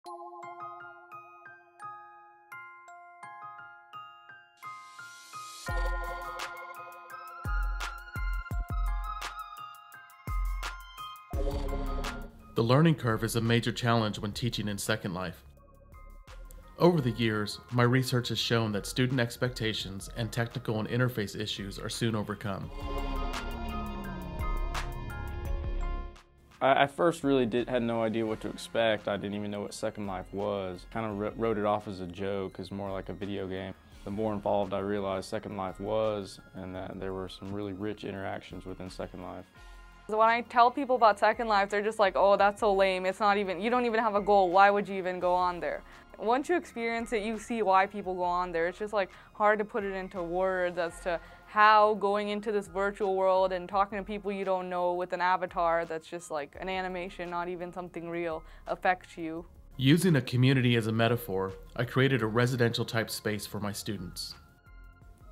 The learning curve is a major challenge when teaching in Second Life. Over the years, my research has shown that student expectations and technical and interface issues are soon overcome. I first really had no idea what to expect. I didn't even know what Second Life was. Kind of wrote it off as a joke, as more like a video game. The more involved I realized Second Life was, and that there were some really rich interactions within Second Life. When I tell people about Second Life, they're just like, oh, that's so lame. It's not even, you don't even have a goal. Why would you even go on there? Once you experience it, you see why people go on there. It's just like hard to put it into words as to how going into this virtual world and talking to people you don't know with an avatar that's just like an animation, not even something real, affects you. Using a community as a metaphor, I created a residential type space for my students.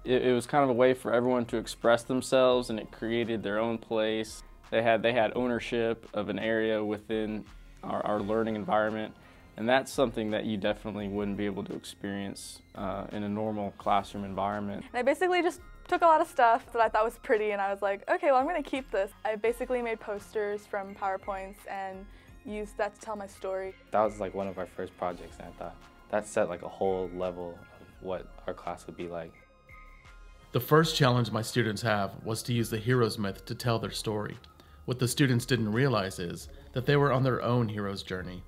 It was kind of a way for everyone to express themselves, and it created their own place. They had ownership of an area within our learning environment, and that's something that you definitely wouldn't be able to experience in a normal classroom environment. And I basically just took a lot of stuff that I thought was pretty, and I was like, okay, well, I'm going to keep this. I basically made posters from PowerPoints and used that to tell my story. That was like one of our first projects, and I thought that set like a whole level of what our class would be like. The first challenge my students have was to use the hero's myth to tell their story. What the students didn't realize is that they were on their own hero's journey.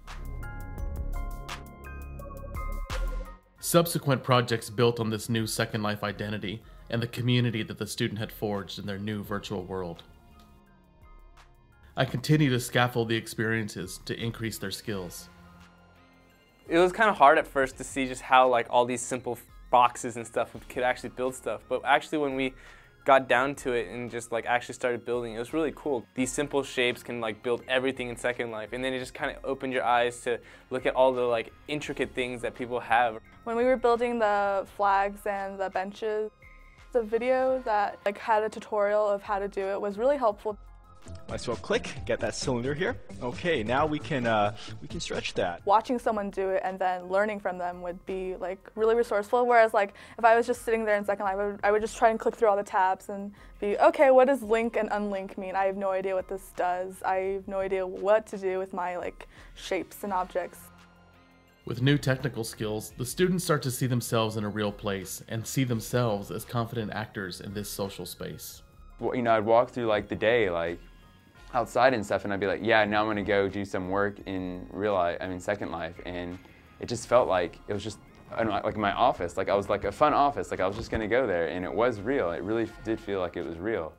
Subsequent projects built on this new Second Life identity and the community that the student had forged in their new virtual world. I continue to scaffold the experiences to increase their skills. It was kind of hard at first to see just how like all these simple boxes and stuff could actually build stuff, but actually when we got down to it and just like actually started building, it was really cool. These simple shapes can like build everything in Second Life, and then it just kind of opened your eyes to look at all the like intricate things that people have. When we were building the flags and the benches, the video that like had a tutorial of how to do it was really helpful. Nice little click, get that cylinder here. Okay, now we can stretch that. Watching someone do it and then learning from them would be like really resourceful, whereas like if I was just sitting there in Second Life, I would just try and click through all the tabs and be, okay, what does link and unlink mean? I have no idea what this does. I have no idea what to do with my like shapes and objects. With new technical skills, the students start to see themselves in a real place and see themselves as confident actors in this social space. Well, you know, I'd walk through like the day, like outside and stuff, and I'd be like, yeah, now I'm gonna go do some work in real life, Second Life, and it just felt like it was just, I don't know, like my office, like I was like a fun office, like I was just gonna go there, and it was real. It really did feel like it was real.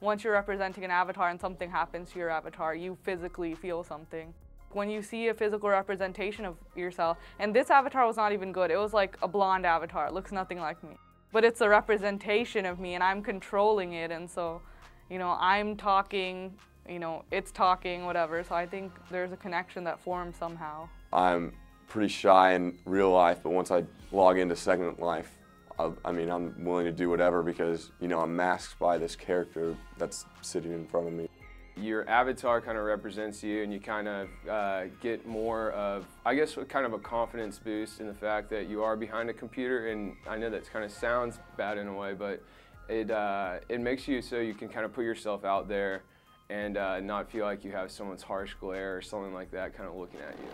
Once you're representing an avatar and something happens to your avatar, you physically feel something. When you see a physical representation of yourself, and this avatar was not even good, it was like a blonde avatar, it looks nothing like me. But it's a representation of me and I'm controlling it, and so, you know, I'm talking, you know, it's talking, whatever, so I think there's a connection that forms somehow. I'm pretty shy in real life, but once I log into Second Life, I'm willing to do whatever because, you know, I'm masked by this character that's sitting in front of me. Your avatar kind of represents you, and you kind of get more of, I guess, kind of a confidence boost in the fact that you are behind a computer. And I know that kind of sounds bad in a way, but it makes you so you can kind of put yourself out there and not feel like you have someone's harsh glare or something like that kind of looking at you.